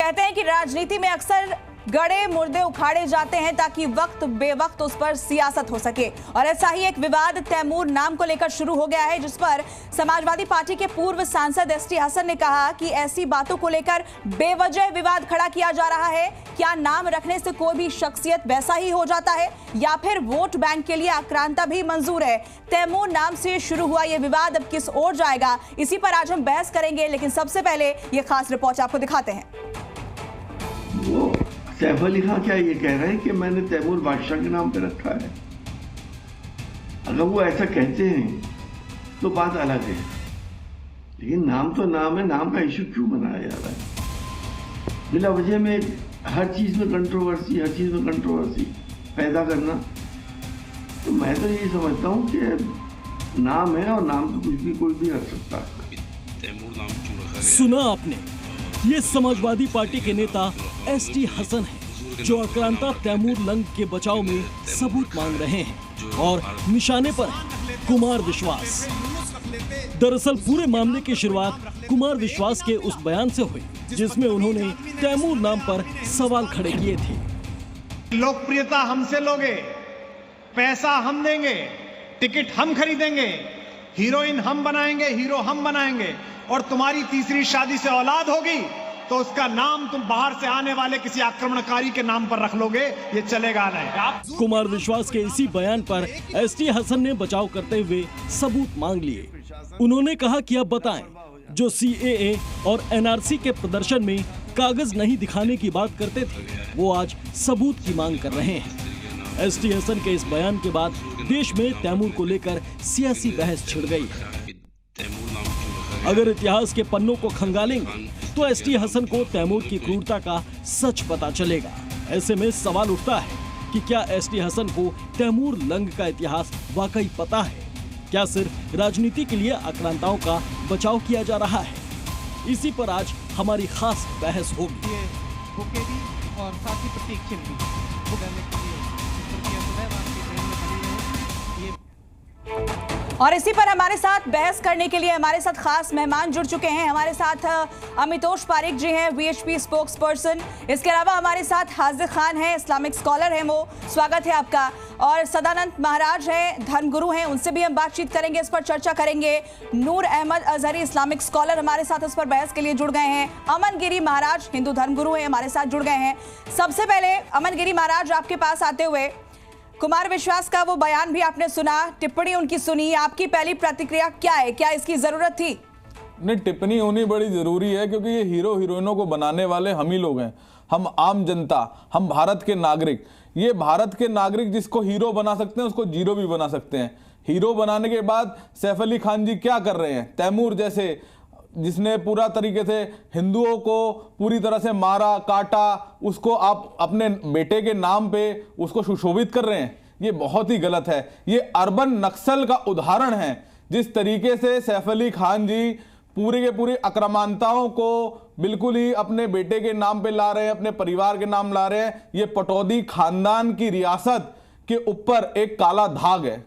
कहते हैं कि राजनीति में अक्सर गड़े मुर्दे उखाड़े जाते हैं ताकि वक्त बेवक्त उस पर सियासत हो सके, और ऐसा ही एक विवाद तैमूर नाम को लेकर शुरू हो गया है, जिस पर समाजवादी पार्टी के पूर्व सांसद एसटी हसन ने कहा कि ऐसी बातों को लेकर बेवजह विवाद खड़ा किया जा रहा है। क्या नाम रखने से कोई भी शख्सियत वैसा ही हो जाता है या फिर वोट बैंक के लिए आक्रांता भी मंजूर है? तैमूर नाम से शुरू हुआ यह विवाद अब किस ओर जाएगा, इसी पर आज हम बहस करेंगे, लेकिन सबसे पहले यह खास रिपोर्ट आपको दिखाते हैं। सैफ अली खान क्या ये कह रहे हैं कि मैंने तैमूर बादशाह के नाम पे रखा है? अगर वो ऐसा कहते हैं तो बात अलग है, लेकिन नाम तो नाम है, नाम का इशू क्यों बनाया जा रहा है बिला वजह में? हर चीज में कंट्रोवर्सी पैदा करना, तो मैं तो यही समझता हूँ कि नाम है और नाम तो कुछ भी कोई भी रख सकता है। सुना आपने, ये समाजवादी पार्टी के नेता एसटी हसन है जो आक्रांता तैमूर लंग के बचाव में सबूत मांग रहे हैं और निशाने पर है कुमार विश्वास। दरअसल पूरे मामले की शुरुआत कुमार विश्वास के उस बयान से हुई जिसमें उन्होंने तैमूर नाम पर सवाल खड़े किए थे। लोकप्रियता हमसे लोगे, पैसा हम देंगे, टिकट हम खरीदेंगे, हीरोइन हम बनाएंगे, हीरो हम बनाएंगे, और तुम्हारी तीसरी शादी से औलाद होगी तो उसका नाम तुम बाहर से आने वाले किसी आक्रमणकारी के नाम पर रख लोगे, ये चलेगा नहीं। कुमार विश्वास के इसी बयान पर एसटी हसन ने बचाव करते हुए सबूत मांग लिए। उन्होंने कहा कि अब बताएं, जो सीएए और एनआरसी के प्रदर्शन में कागज नहीं दिखाने की बात करते थे, वो आज सबूत की मांग कर रहे हैं। एसटी हसन के इस बयान के बाद देश में तैमूर को लेकर सियासी बहस छिड़ गई है। अगर इतिहास के पन्नों को खंगालेंगे तो एसटी हसन को तैमूर की क्रूरता का सच पता चलेगा। ऐसे में सवाल उठता है कि क्या एसटी हसन को तैमूर लंग का इतिहास वाकई पता है? क्या सिर्फ राजनीति के लिए आक्रांताओं का बचाव किया जा रहा है? इसी पर आज हमारी खास बहस होगी। और साथ ही प्रतीक चिन्ह भी और इसी पर हमारे साथ बहस करने के लिए हमारे साथ खास मेहमान जुड़ चुके हैं। हमारे साथ अमितोष पारिक जी हैं, वीएचपी स्पोक्स पर्सन। इसके अलावा हमारे साथ हाजिर खान हैं, इस्लामिक स्कॉलर हैं, वो स्वागत है आपका। और सदानंद महाराज हैं, धर्मगुरु हैं, उनसे भी हम बातचीत करेंगे, इस पर चर्चा करेंगे। नूर अहमद अजहरी, इस्लामिक स्कॉलर, हमारे साथ इस पर बहस के लिए जुड़ गए हैं। अमन गिरी महाराज, हिंदू धर्मगुरु हैं, हमारे साथ जुड़ गए हैं। सबसे पहले अमन गिरी महाराज, आपके पास आते हुए, कुमार विश्वास का वो बयान भी आपने सुना, टिप्पणी उनकी सुनी, आपकी पहली प्रतिक्रिया क्या है? क्या इसकी जरूरत थी? नहीं, टिप्पणी होनी बड़ी जरूरी है क्योंकि ये हीरो हीरोइनों को बनाने वाले हम ही लोग हैं। हम आम जनता, हम भारत के नागरिक। ये भारत के नागरिक जिसको हीरो बना सकते हैं उसको जीरो भी बना सकते हैं। हीरो बनाने के बाद सैफ अली खान जी क्या कर रहे हैं? तैमूर जैसे, जिसने पूरा तरीके से हिंदुओं को पूरी तरह से मारा काटा, उसको आप अपने बेटे के नाम पे उसको सुशोभित कर रहे हैं। ये बहुत ही गलत है। ये अर्बन नक्सल का उदाहरण है। जिस तरीके से सैफ अली खान जी पूरे के पूरे आक्रामकताओं को बिल्कुल ही अपने बेटे के नाम पे ला रहे हैं, अपने परिवार के नाम ला रहे हैं, ये पटौदी खानदान की रियासत के ऊपर एक काला दाग है।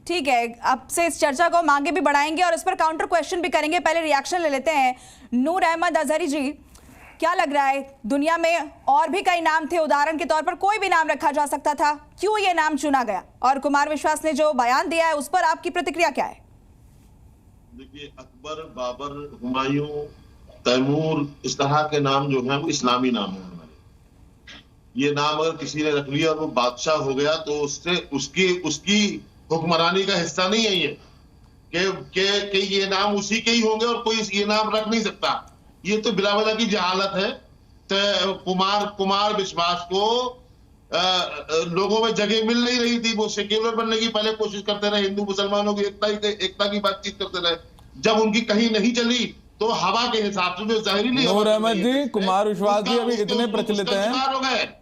ठीक है, अब से इस चर्चा को हम आगे भी बढ़ाएंगे और इस पर काउंटर क्वेश्चन भी करेंगे। पहले रिएक्शन ले लेते हैं। नूर अहमद अजहरी जी, क्या लग रहा है, दुनिया में और भी कई नाम थे, उदाहरण के तौर पर कोई भी नाम रखा जा सकता था, क्यों ये नाम चुना गया? और कुमार विश्वास ने जो बयान दिया है उस पर आपकी प्रतिक्रिया क्या है? देखिए, अकबर, बाबर, हुमायूं, तैमूर, इस तरह के नाम जो हैं वो इस्लामी नाम है। ये नाम अगर किसी ने रख लिया और वो बादशाह हो गया तो उससे उसकी हुक्मरानी का हिस्सा नहीं है ये कि ये नाम उसी के ही होंगे और कोई ये नाम रख नहीं सकता। ये तो बिलावजा की जहालत है। तो कुमार विश्वास को लोगों में जगह मिल नहीं रही थी। वो सेक्युलर बनने की पहले कोशिश करते रहे, हिंदू मुसलमानों की एकता की बातचीत करते रहे। जब उनकी कहीं नहीं चली तो हवा के हिसाब से जो जहरीली नूर अहमद जी, कुमार विश्वास जी अभी इतने प्रचलित हैं,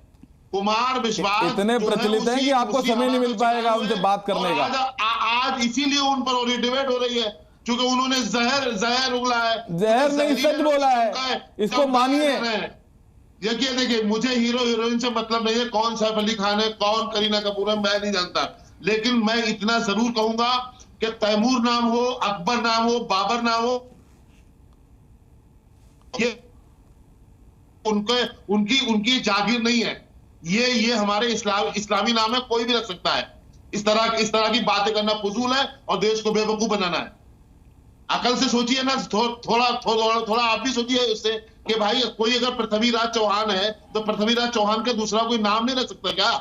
कुमार विश्वास इतने प्रचलित हैं कि आपको समय नहीं मिल पाएगा उनसे बात करने का। आज इसीलिए उन पर और डिबेट हो रही है क्योंकि उन्होंने जहर उगला है। जहर नहीं, सच बोला है, इसको मानिए। देखिए, मुझे हीरो हीरोइन से मतलब नहीं है, कौन सैफ अली खान है, कौन करीना कपूर है, मैं नहीं जानता। लेकिन मैं इतना जरूर कहूंगा कि तैमूर नाम हो, अकबर नाम हो, बाबर नाम हो, ये उनकी जागीर नहीं है। ये हमारे इस्लामी नाम है, कोई भी रख सकता है। इस तरह की बातें करना फजूल है और देश को बेवकूफ बनाना है। अकल से सोचिए ना, थोड़ा आप भी सोचिए इससे कि भाई कोई अगर पृथ्वीराज चौहान है तो पृथ्वीराज चौहान का दूसरा कोई नाम नहीं रख सकता क्या?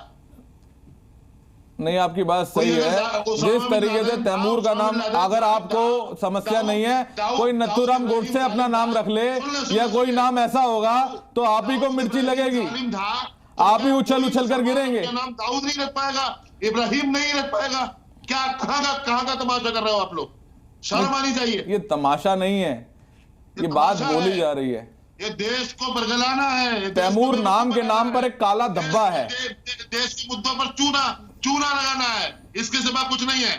नहीं, आपकी बात सही है। जिस तरीके से तैमूर का नाम, अगर आपको समस्या नहीं है, कोई नथुराम गोडसे अपना नाम रख ले या कोई नाम ऐसा होगा तो आप ही को मिर्ची लगेगी, आप ही उछल कर गिरेंगे। नाम दाऊद नहीं रख पाएगा, इब्राहिम नहीं रख पाएगा। क्या कहां का तमाशा कर रहे हो आप लोग? शर्म आनी चाहिए। ये तमाशा नहीं है, ये बात बोली जा रही है। ये देश को बरगलाना है। तैमूर नाम के नाम पर एक काला धब्बा है। देश के मुद्दों पर चूना लगाना है, इसके सिवा कुछ नहीं है।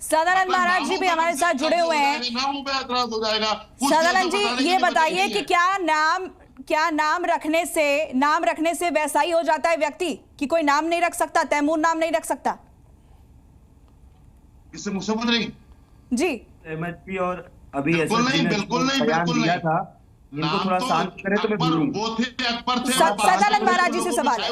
सदानंद महाराज जी भी हमारे साथ जुड़े हुए हैं। नामों पे एतराज हो जाएगा। सदानंद जी, ये बताइए कि क्या नाम रखने से वैसा ही हो जाता है व्यक्ति कि कोई नाम नहीं रख सकता, तैमूर नाम नहीं रख सकता? इससे मुझसे पूछ रही जी अहमद जी और अभी बिल्कुल नहीं था, इनको थोड़ा शांत करें तो मैं अकबर थे। सदानंद महाराज जी से सवाल है।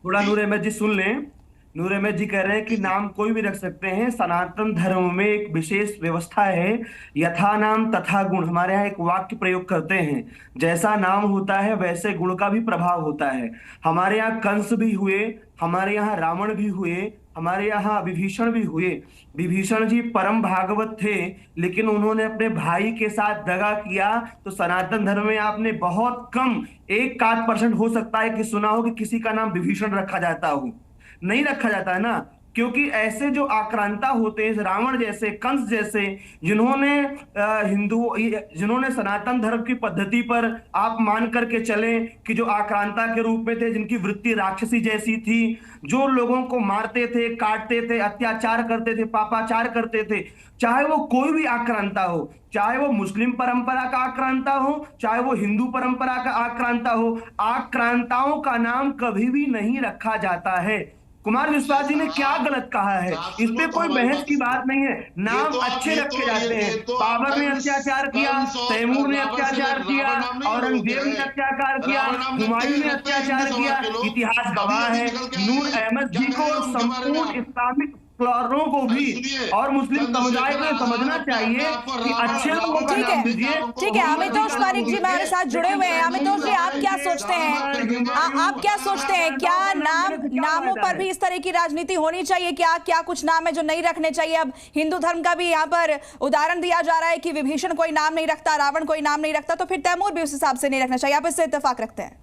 थोड़ा नूर अहमद जी सुन लें। नूर अहमद जी कह रहे हैं कि नाम कोई भी रख सकते हैं। सनातन धर्म में एक विशेष व्यवस्था है, यथा नाम तथा गुण। हमारे यहाँ एक वाक्य प्रयोग करते हैं, जैसा नाम होता है वैसे गुण का भी प्रभाव होता है। हमारे यहाँ कंस भी हुए, हमारे यहाँ रावण भी हुए, हमारे यहाँ विभीषण भी हुए। विभीषण जी परम भागवत थे, लेकिन उन्होंने अपने भाई के साथ दगा किया। तो सनातन धर्म में आपने बहुत कम 1% हो सकता है कि सुना हो कि किसी का नाम विभीषण रखा जाता हो। नहीं रखा जाता है ना, क्योंकि ऐसे जो आक्रांता होते हैं, रावण जैसे, कंस जैसे, जिन्होंने सनातन धर्म की पद्धति पर आप मान करके चले कि जो आक्रांता के रूप में थे, जिनकी वृत्ति राक्षसी जैसी थी, जो लोगों को मारते थे, काटते थे, अत्याचार करते थे, पापाचार करते थे, चाहे वो कोई भी आक्रांता हो, चाहे वो मुस्लिम परंपरा का आक्रांता हो, चाहे वो हिंदू परंपरा का आक्रांता हो, आक्रांताओं का नाम कभी भी नहीं रखा जाता है। कुमार विश्वास जी ने क्या गलत कहा है? इस पे कोई बहस की बात नहीं है। नाम अच्छे रखे जाते हैं। बाबर ने अत्याचार किया, तैमूर ने अत्याचार किया, औरंगजेब ने अत्याचार किया, हुमायूं ने अत्याचार किया, इतिहास गवाह है। नूर अहमद जी को संपूर्ण इस्लामिक स्कॉलरों को भी और मुस्लिम समुदाय को समझना चाहिए कि अच्छे लोगों का नाम दीजिए। ठीक है, अमितोष पारिक जी हमारे साथ जुड़े हुए हैं। अमितोष जी, आप क्या सोचते हैं? आप क्या सोचते हैं, क्या नामों पर भी इस तरह की राजनीति होनी चाहिए? क्या कुछ नाम है जो नहीं रखने चाहिए? अब हिंदू धर्म का भी यहाँ पर उदाहरण दिया जा रहा है कि विभीषण कोई नाम नहीं रखता, रावण कोई नाम नहीं रखता, तो फिर तैमूर भी उस हिसाब से नहीं रखना चाहिए। आप इससे इत्तेफाक रखते हैं?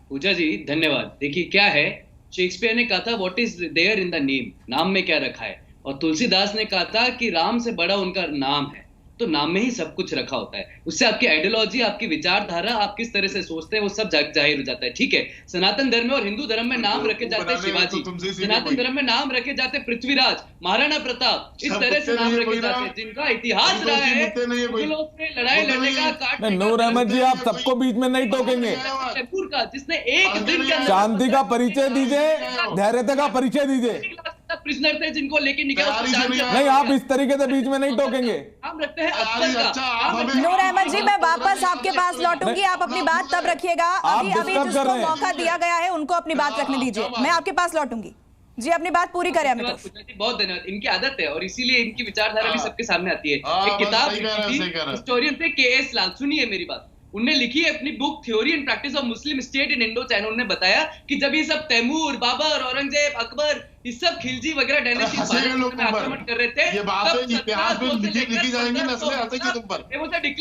पूजा जी धन्यवाद। देखिए क्या है, शेक्सपियर ने कहा था what is there in the name, नाम में क्या रखा है। और तुलसीदास ने कहा था कि राम से बड़ा उनका नाम है। तो नाम में ही सब कुछ रखा होता है। उससे आपकी आइडियोलॉजी, आपकी विचारधारा, आप किस तरह से सोचते हैं, वो सब जाहिर हो जाता है। ठीक है, सनातन धर्म में और हिंदू धर्म में नाम रखे जाते हैं शिवाजी, सनातन धर्म में नाम रखे जाते हैं पृथ्वीराज, महाराणा प्रताप, इस तरह से नाम रखे जाते हैं जिनका इतिहास रहा है मुगलों से लड़ाई लड़ने का। नूर अहमद जी, आप सबको बीच में नहीं टोकेंगे। का जिसने एक दिन के अंदर शांति का परिचय दीजिए, धैर्यता का परिचय दीजिए। प्रिजनर थे जिनको लेके निकाल नहीं, आप इस तरीके से बीच में नहीं टोकेंगे। हम रखते हैं नूर अहमद जी, मैं वापस आपके पास लौटूंगी, आप अपनी बात तब रखिएगा। अभी जिसको मौका दिया गया है उनको अपनी बात रखने दीजिए। मैं आपके पास लौटूंगी जी, अपनी बात पूरी करें अमितोष। बहुत धन्यवाद। इनकी आदत है और इसीलिए इनकी विचारधारा भी सबके सामने आती है। एक किताब हिस्टोरियन थे के.एस. लाल, सुनिए मेरी बात। उन्होंने लिखी है अपनी book theory and practice of Muslim state in Indo China. उन्होंने बताया कि जब ये सब तैमूर, बाबर, औरंगजेब, अकबर, ये सब खिलजी वगैरह डायनेस्टी आक्रमण कर रहे थे, इतिहास में लिखी जाएंगी नस्लें हंसेंगी तुम पर।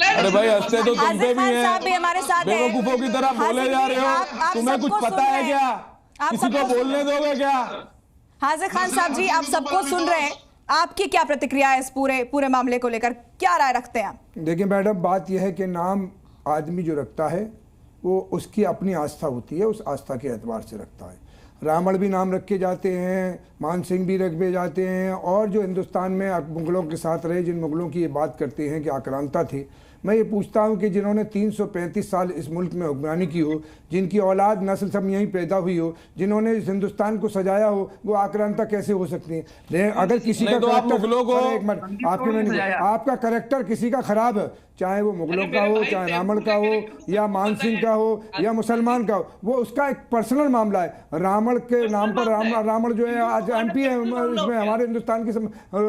अरे भाई, हंसते तो तुम पे भी हैं, बेवकूफों की तरह बोले जा रहे हो। तुम्हें कुछ पता है क्या? किसी को बोलने दोगे क्या? हाजिर खान साहब जी, आप सबको सुन रहे हैं, आपकी क्या प्रतिक्रिया है इस पूरे मामले को लेकर? क्या राय रखते हैं आप? देखिए मैडम, बात यह है कि नाम आदमी जो रखता है वो उसकी अपनी आस्था होती है, उस आस्था के एतबार से रखता है। रावण भी नाम रखे जाते हैं, मान सिंह भी रखे जाते हैं, और जो हिंदुस्तान में मुगलों के साथ रहे, जिन मुगलों की ये बात करते हैं कि आक्रांता थे, मैं ये पूछता हूँ कि जिन्होंने 335 साल इस मुल्क में हुक्मरानी की हो, जिनकी औलाद नस्ल सब यहीं पैदा हुई हो, जिन्होंने इस हिंदुस्तान को सजाया हो, वो आक्रांता कैसे हो सकते हैं? अगर किसी का तो आपका करेक्टर किसी का खराब है, चाहे वो मुगलों का हो, चाहे रावण का हो, या मानसिंह का हो, या मुसलमान का हो, वो उसका एक पर्सनल मामला है। रावण के नाम पर रावण जो है आज MP है इसमें हमारे हिंदुस्तान की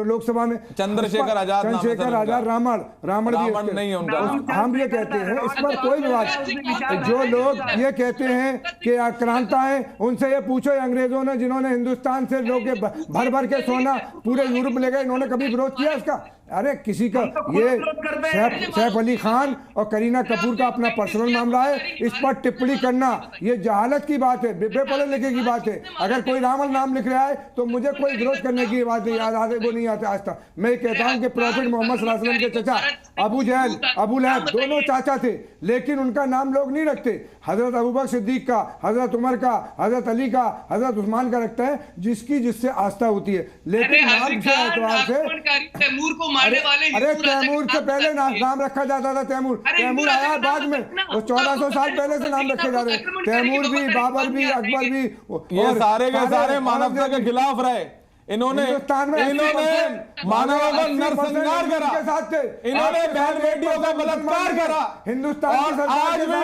लोकसभा में, चंद्रशेखर आजाद रावण नहीं है उनका। हम ये कहते हैं इस पर कोई विवाद। जो लोग ये कहते हैं कि आक्रांता है, उनसे ये पूछो अंग्रेजों ने जिन्होंने हिंदुस्तान से लोग भर भर के सोना पूरे यूरोप ले गए, इन्होंने कभी विरोध किया इसका? अरे किसी का ये सैफ अली खान और करीना कपूर का अपना पर्सनल मामला है, इस पर टिप्पणी करना ये जहालत की बात है, बेबे पढ़े लिखे की बात है। अगर कोई रावण नाम लिख रहा है तो मुझे कोई विरोध करने की बात नहीं, वो नहीं आता आज तक। मैं कहता हूं कि प्रॉफिट मोहम्मद सल्लल्लाहु अलैहि वसल्लम के चाचा अबू जहल, अबू लहब दोनों चाचा थे, लेकिन उनका नाम लोग नहीं रखते। हजरत अबू बकर सिद्दीक का, हजरत उमर का, हजरत अली का, हजरत उस्मान का रखता है, जिससे आस्था होती है। लेकिन नाम के एतबार से अरे तैमूर से पहले नाम रखा जाता था। तैमूर आया बाद में, वो 1400 साल पहले से नाम रखे जाते। तैमूर भी, बाबर भी, अकबर भी, ये सारे के सारे मानवता के खिलाफ रहे। इन्होंने मानवों का नरसंहार करा, इन्होंने बहन बेटियों का बलात्कार करा। हिंदुस्तान की सरकार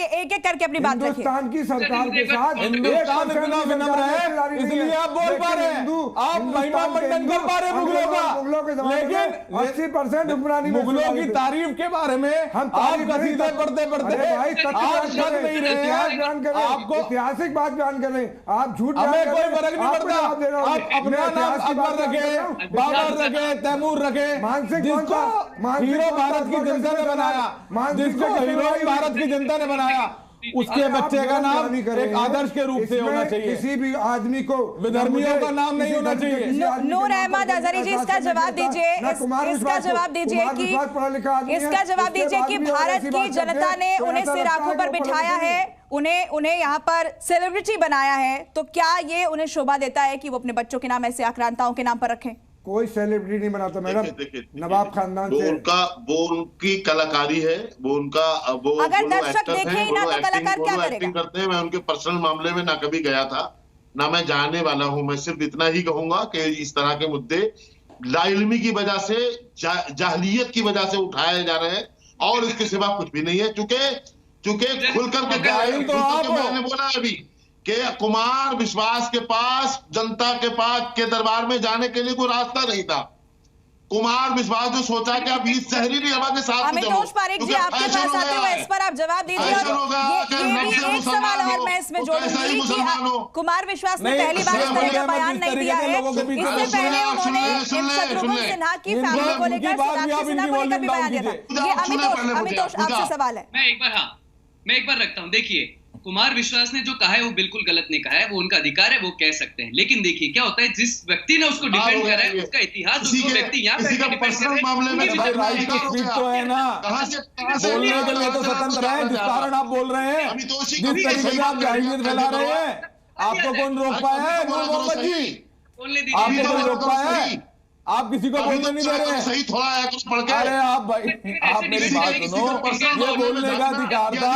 एक एक करके अपनी बात रखिए। हिंदुस्तान की सरकार के साथ हिंदुस्तान इतना विनम्र है, इसलिए आप बोल पा रहे हैं। आप महिमा मंडन कर पा रहे मुगलों का, लेकिन 80% हुक्मरानी मुगलों की तारीफ के बारे में आप कसीदे पढ़ते पढ़ते आप बन नहीं रहे हैं। आपको ऐतिहासिक बात बयान कर रहे हैं, आप झूठ, हमें कोई फर्क नहीं पड़ता। आप अपना नाम अकबर रखे, बाबर रखे, तैमूर रखे, जिसको हीरो भारत की जनता ने बनाया, जिसको हीरो भारत की जनता ने बनाया, उसके बच्चे का नाम एक आदर्श के रूप से होना चाहिए। किसी भी आदमी को विधर्मियों का नाम नहीं होना चाहिए। नूर अहमद अजहरी जी इसका जवाब दीजिए, इसका जवाब दीजिए कि भारत की जनता ने उन्हें सिर आंखों पर बिठाया है, उन्हें यहाँ पर सेलिब्रिटी बनाया है, तो क्या ये उन्हें शोभा देता है कि वो अपने बच्चों के नाम ऐसे आक्रांताओं के नाम पर रखें? कोई सेलिब्रिटी नहीं बनाता मैडम, नवाब खानदान से वो उनकी कलाकारी है, वो उनका वो अगर दर्शक देखे ही ना तो कलाकार क्या करेगा? एक्टिंग करते हैं। मैं उनके पर्सनल मामले में ना कभी गया था, ना मैं जानने वाला हूं। मैं सिर्फ इतना ही कहूंगा कि इस तरह के मुद्दे लाइल्मी की वजह से, जाहलियत की वजह से उठाए जा रहे हैं, और इसके सिवा कुछ भी नहीं है। चूंकि खुलकर के मैंने बोला अभी कि कुमार विश्वास के पास, जनता के दरबार में जाने के लिए कोई रास्ता नहीं था। कुमार विश्वास जो सोचा कि आप इस जहरीली हवा के साथ अमितोष पारेख जी आपके पास आते हुए इस पर आप जवाब दीजिए। एक सवाल और मैं इसमें जोड़ूंगी कि कुमार विश्वास ने पहली बार इस तरह का बयान नहीं दिया है, इससे पहले उन्होंने शत्रुघ्न सिन्हा की फैमिली को लेकर, सोनाक्षी सिन्हा को लेकर भी बयान दिया था। ये अमितोष आपसे सवाल है। मैं एक बार रखता हूं। देखिए, कुमार विश्वास ने जो कहा है वो बिल्कुल गलत नहीं कहा है, वो उनका अधिकार है, वो कह सकते हैं। लेकिन देखिए क्या होता है, जिस व्यक्ति ने उसको डिफेंड करा है उसका इतिहास, उसको व्यक्ति यहाँ पे पर्सनल मामले में तो है ना, बोलने के लिए तो स्वतंत्र है। जिस कारण आप बोल रहे हैं, जिस तरीके से आप जाहिलियत फैला रहे हैं, आपको कौन रोक पाया है? मोहम्मद जी, आपको कौन रोक पाया है? आप किसी को बोलने नहीं दे रहे हैं। सही थोड़ा है कुछ पढ़ के। अरे आप भाई, आप मेरी बात सुनो। ये बोलने का अधिकार था,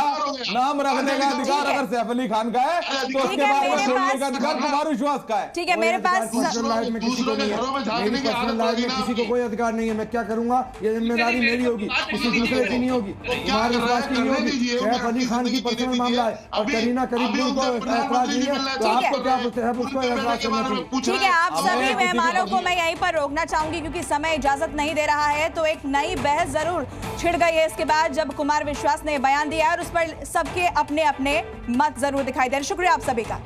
नाम रखने का अधिकार अगर सैफ अली खान का है तो उसके बारे में बोलने का अधिकार कुमार विश्वास का है। ठीक है, मेरे पास पर्सनल लाइफ में किसी को नहीं है, मेरी पर्सनल लाइफ में किसी को कोई अधिकार नहीं है। मैं क्या करूंगा, ये जिम्मेदारी मेरी होगी, किसी दूसरे की नहीं होगी, कुमार विश्वास की नहीं होगी। सैफ अली खान की पर्सनल मामला है और करीना करीब को ऐतराज नहीं है, तो आपको क्या उसको ऐतराज करना चाहिए? ठीक है, आप सभी मेहमानों को मैं यहीं पर रोकना चाहूंगी क्योंकि समय इजाजत नहीं दे रहा है। तो एक नई बहस जरूर छिड़ गई है इसके बाद, जब कुमार विश्वास ने बयान दिया और उस पर सबके अपने अपने मत जरूर दिखाई दे रहे। शुक्रिया आप सभी का।